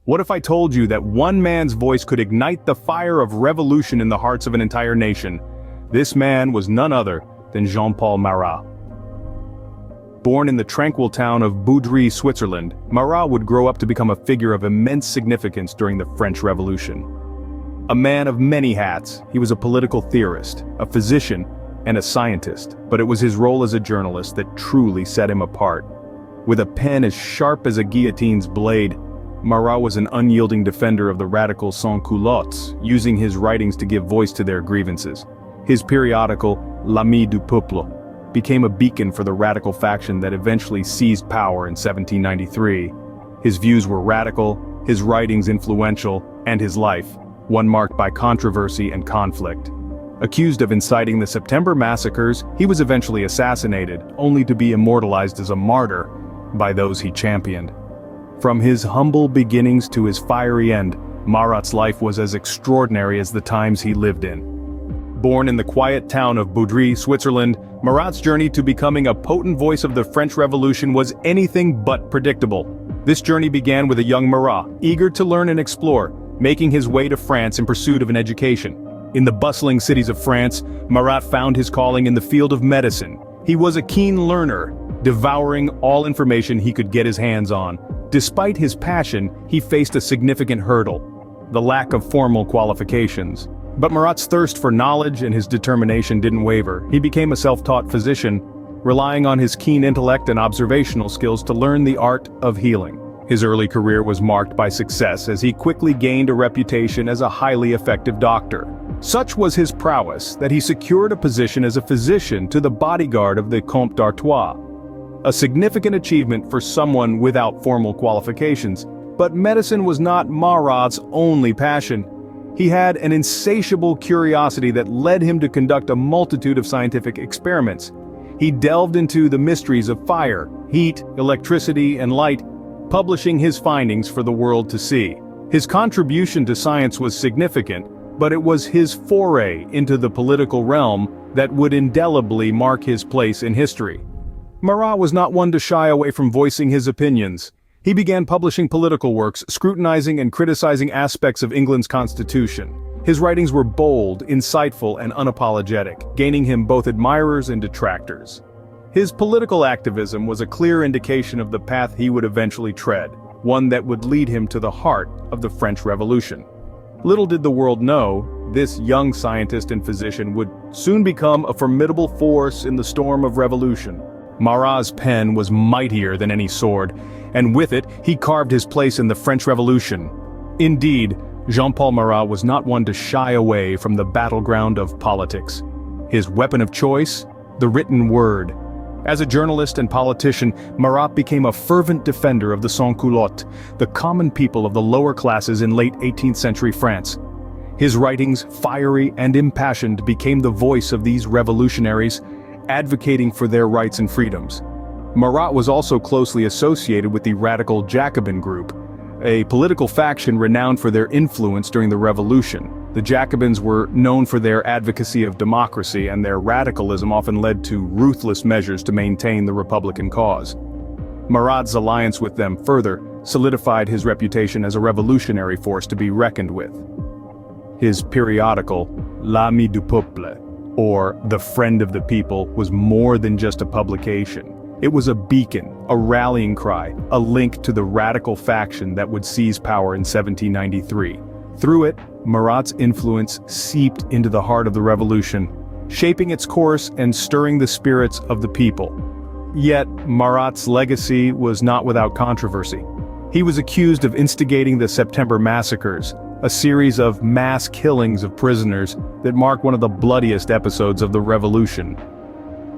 What if I told you that one man's voice could ignite the fire of revolution in the hearts of an entire nation? This man was none other than Jean-Paul Marat. Born in the tranquil town of Boudry, Switzerland, Marat would grow up to become a figure of immense significance during the French Revolution. A man of many hats, he was a political theorist, a physician, and a scientist, but it was his role as a journalist that truly set him apart. With a pen as sharp as a guillotine's blade, Marat was an unyielding defender of the radical sans-culottes, using his writings to give voice to their grievances. His periodical, L'Ami du Peuple, became a beacon for the radical faction that eventually seized power in 1793. His views were radical, his writings influential, and his life, one marked by controversy and conflict. Accused of inciting the September massacres, he was eventually assassinated, only to be immortalized as a martyr by those he championed. From his humble beginnings to his fiery end, Marat's life was as extraordinary as the times he lived in. Born in the quiet town of Boudry, Switzerland, Marat's journey to becoming a potent voice of the French Revolution was anything but predictable. This journey began with a young Marat, eager to learn and explore, making his way to France in pursuit of an education. In the bustling cities of France, Marat found his calling in the field of medicine. He was a keen learner, devouring all information he could get his hands on. Despite his passion, he faced a significant hurdle: the lack of formal qualifications. But Marat's thirst for knowledge and his determination didn't waver. He became a self-taught physician, relying on his keen intellect and observational skills to learn the art of healing. His early career was marked by success as he quickly gained a reputation as a highly effective doctor. Such was his prowess that he secured a position as a physician to the bodyguard of the Comte d'Artois. A significant achievement for someone without formal qualifications. But medicine was not Marat's only passion. He had an insatiable curiosity that led him to conduct a multitude of scientific experiments. He delved into the mysteries of fire, heat, electricity, and light, publishing his findings for the world to see. His contribution to science was significant, but it was his foray into the political realm that would indelibly mark his place in history. Marat was not one to shy away from voicing his opinions. He began publishing political works, scrutinizing and criticizing aspects of England's constitution. His writings were bold, insightful, and unapologetic, gaining him both admirers and detractors. His political activism was a clear indication of the path he would eventually tread, one that would lead him to the heart of the French Revolution. Little did the world know, this young scientist and physician would soon become a formidable force in the storm of revolution. Marat's pen was mightier than any sword, and with it, he carved his place in the French Revolution. Indeed, Jean-Paul Marat was not one to shy away from the battleground of politics. His weapon of choice? The written word. As a journalist and politician, Marat became a fervent defender of the sans-culottes, the common people of the lower classes in late 18th century France. His writings, fiery and impassioned, became the voice of these revolutionaries, advocating for their rights and freedoms. Marat was also closely associated with the radical Jacobin group, a political faction renowned for their influence during the Revolution. The Jacobins were known for their advocacy of democracy, and their radicalism often led to ruthless measures to maintain the Republican cause. Marat's alliance with them further solidified his reputation as a revolutionary force to be reckoned with. His periodical, L'Ami du Peuple, or The Friend of the People, was more than just a publication. It was a beacon, a rallying cry, a link to the radical faction that would seize power in 1793. Through it, Marat's influence seeped into the heart of the revolution, shaping its course and stirring the spirits of the people. Yet, Marat's legacy was not without controversy. He was accused of instigating the September massacres, a series of mass killings of prisoners that mark one of the bloodiest episodes of the revolution.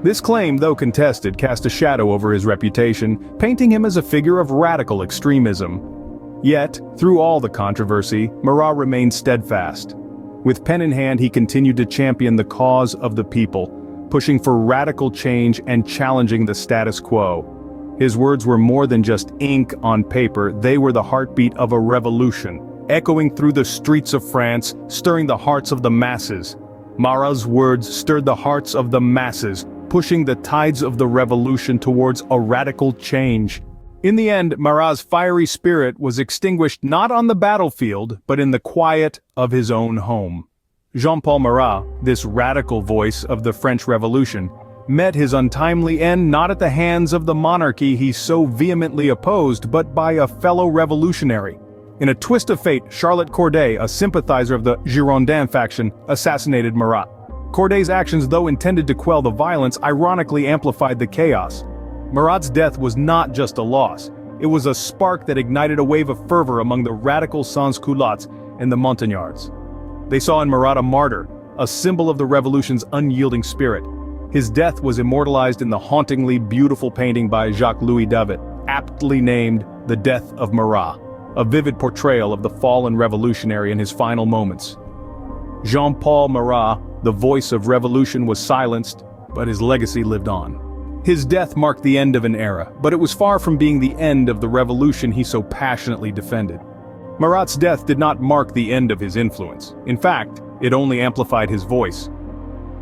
This claim, though contested, cast a shadow over his reputation, painting him as a figure of radical extremism. Yet, through all the controversy, Marat remained steadfast. With pen in hand, he continued to champion the cause of the people, pushing for radical change and challenging the status quo. His words were more than just ink on paper, they were the heartbeat of a revolution, echoing through the streets of France, stirring the hearts of the masses. Marat's words stirred the hearts of the masses, pushing the tides of the revolution towards a radical change. In the end, Marat's fiery spirit was extinguished not on the battlefield, but in the quiet of his own home. Jean-Paul Marat, this radical voice of the French Revolution, met his untimely end not at the hands of the monarchy he so vehemently opposed, but by a fellow revolutionary. In a twist of fate, Charlotte Corday, a sympathizer of the Girondin faction, assassinated Marat. Corday's actions, though intended to quell the violence, ironically amplified the chaos. Marat's death was not just a loss, it was a spark that ignited a wave of fervor among the radical sans-culottes and the Montagnards. They saw in Marat a martyr, a symbol of the revolution's unyielding spirit. His death was immortalized in the hauntingly beautiful painting by Jacques-Louis David, aptly named The Death of Marat, a vivid portrayal of the fallen revolutionary in his final moments. Jean-Paul Marat, the voice of revolution, was silenced, but his legacy lived on. His death marked the end of an era, but it was far from being the end of the revolution he so passionately defended. Marat's death did not mark the end of his influence. In fact, it only amplified his voice.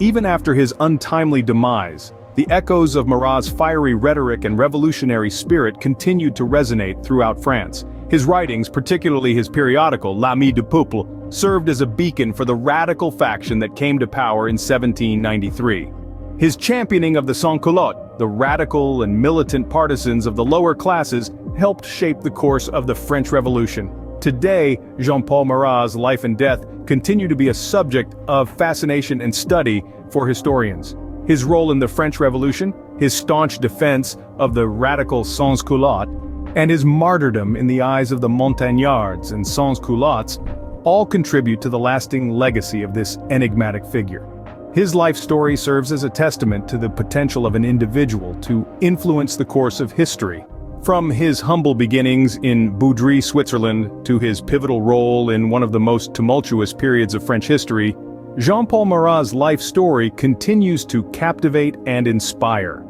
Even after his untimely demise, the echoes of Marat's fiery rhetoric and revolutionary spirit continued to resonate throughout France. His writings, particularly his periodical L'Ami du Peuple, served as a beacon for the radical faction that came to power in 1793. His championing of the sans-culottes, the radical and militant partisans of the lower classes, helped shape the course of the French Revolution. Today, Jean-Paul Marat's life and death continue to be a subject of fascination and study for historians. His role in the French Revolution, his staunch defense of the radical sans-culottes, and his martyrdom in the eyes of the Montagnards and sans-culottes all contribute to the lasting legacy of this enigmatic figure. His life story serves as a testament to the potential of an individual to influence the course of history. From his humble beginnings in Boudry, Switzerland, to his pivotal role in one of the most tumultuous periods of French history, Jean-Paul Marat's life story continues to captivate and inspire.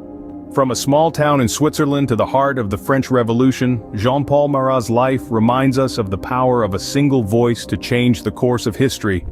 From a small town in Switzerland to the heart of the French Revolution, Jean-Paul Marat's life reminds us of the power of a single voice to change the course of history.